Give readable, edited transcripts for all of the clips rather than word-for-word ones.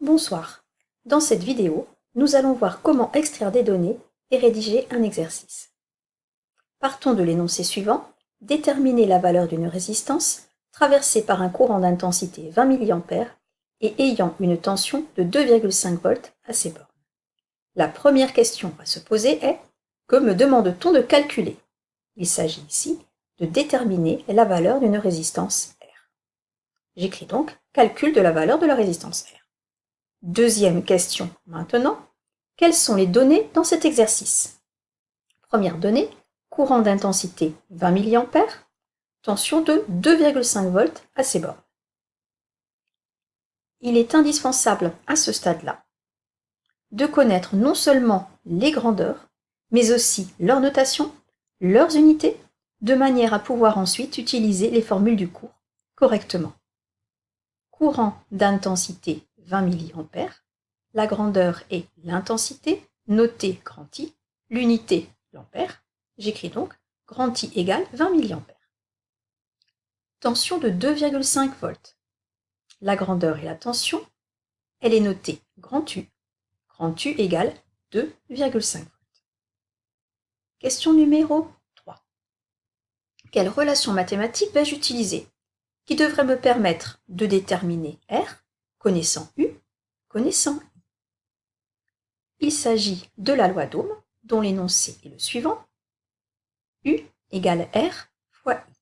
Bonsoir. Dans cette vidéo, nous allons voir comment extraire des données et rédiger un exercice. Partons de l'énoncé suivant. Déterminer la valeur d'une résistance traversée par un courant d'intensité 20 mA et ayant une tension de 2,5 volts à ses bornes. La première question à se poser est: que me demande-t-on de calculer? Il s'agit ici de déterminer la valeur d'une résistance R. J'écris donc calcul de la valeur de la résistance R. Deuxième question maintenant, quelles sont les données dans cet exercice? Première donnée, courant d'intensité 20 mA, tension de 2,5 volts à ses bornes. Il est indispensable à ce stade-là de connaître non seulement les grandeurs, mais aussi leur notation, leurs unités, de manière à pouvoir ensuite utiliser les formules du cours correctement. Courant d'intensité 20 mA, la grandeur est l'intensité, notée grand I, l'unité l'ampère. J'écris donc grand I égale 20 mA. Tension de 2,5 volts. La grandeur et la tension, elle est notée grand U égale 2,5 volts. Question numéro 3. Quelle relation mathématique vais-je utiliser qui devrait me permettre de déterminer R, connaissant U, connaissant I? Il s'agit de la loi d'Ohm, dont l'énoncé est le suivant. U égale R fois I.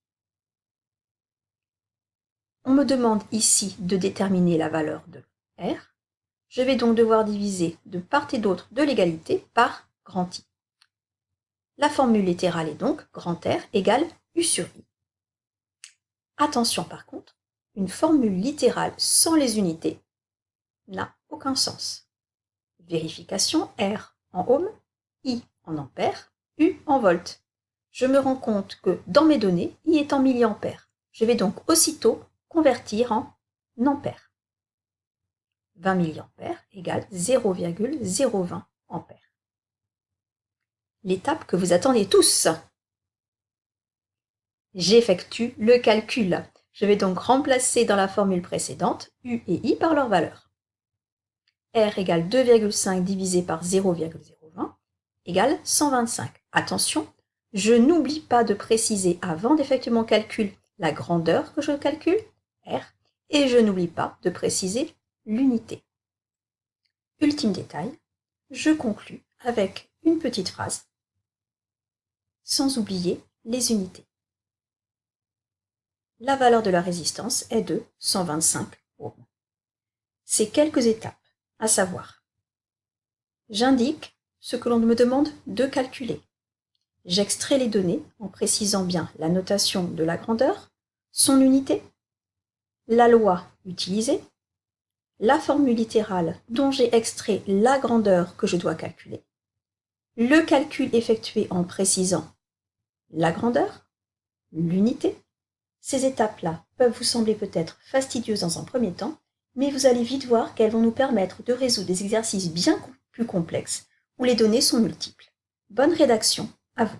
On me demande ici de déterminer la valeur de R. Je vais donc devoir diviser de part et d'autre de l'égalité par grand I. La formule littérale est donc grand R égale U sur I. Attention par contre, une formule littérale sans les unités n'a aucun sens. Vérification, R en ohm, I en ampères, U en volts. Je me rends compte que dans mes données, I est en milliampères. Je vais donc aussitôt convertir en ampères. 20 mA égale 0,020 ampères. L'étape que vous attendez tous. J'effectue le calcul. Je vais donc remplacer dans la formule précédente U et I par leur valeur. R égale 2,5 divisé par 0,020 égale 125. Attention, je n'oublie pas de préciser avant d'effectuer mon calcul la grandeur que je calcule, R, et je n'oublie pas de préciser l'unité. Ultime détail, je conclus avec une petite phrase, sans oublier les unités. La valeur de la résistance est de 125 ohms. Ces quelques étapes, à savoir, j'indique ce que l'on me demande de calculer. J'extrais les données en précisant bien la notation de la grandeur, son unité, la loi utilisée, la formule littérale dont j'ai extrait la grandeur que je dois calculer, le calcul effectué en précisant la grandeur, l'unité. Ces étapes-là peuvent vous sembler peut-être fastidieuses dans un premier temps, mais vous allez vite voir qu'elles vont nous permettre de résoudre des exercices bien plus complexes où les données sont multiples. Bonne rédaction à vous!